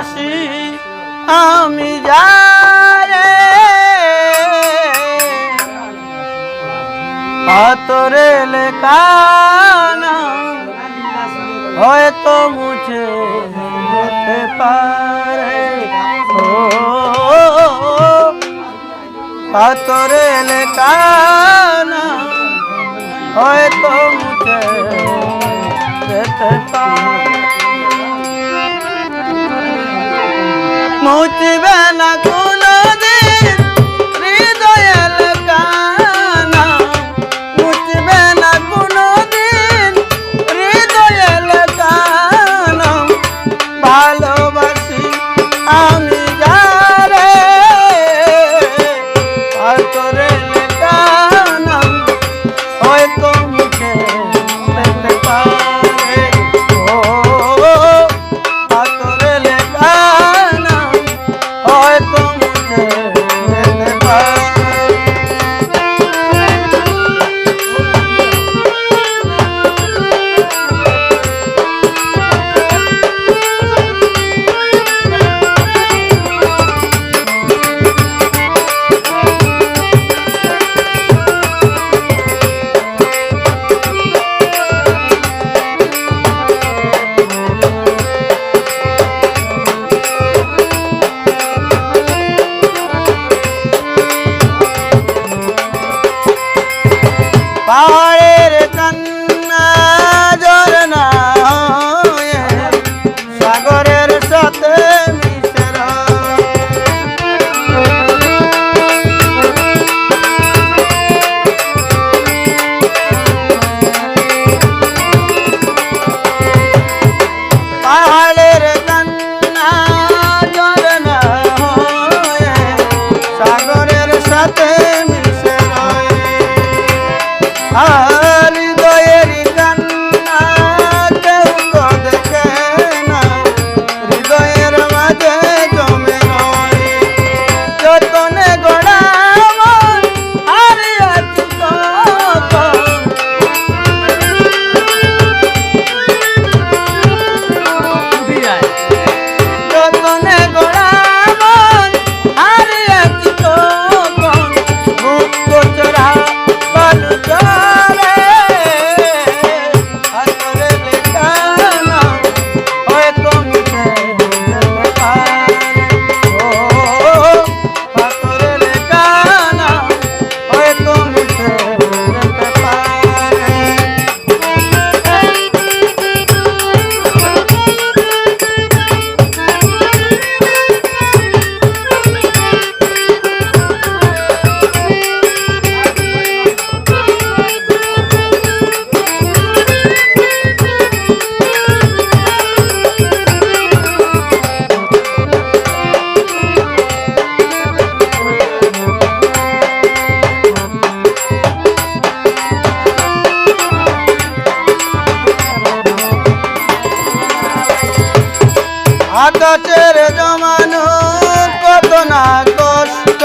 ভালোবাসি আমি যারে পাথরে লেখা হয়তো মুছে যেতে পারে ও পাথরে লেখা হয়তো মুছে যেতে পারে মুছবে না কোনদিন হৃদয়ের কানা মুছবে না কোনদিন হৃদয়ের কানা ভালোবাসি আমি যারে পাথরে কানা হয়তো মুছে যেতে পারে ও পাথরে কানা হয়তো মুছে যেতে পারে পাহাড়ের কান্না ঝরনা হয়ে সাগরের সাথে মিশে পাহাড়ের কান্না ঝরনা হয়ে সাগরের সাথে মিশে হৃদয়ের কান্না কেউ তো দেখে না হৃদয়ের মাঝে জমে নয় যতনে গোড়া মন হারিয়েছি যতনে গোড়া মন হারিয়েছি মুক্ত চোরা বালু আকাশের জমানো কত না কষ্ট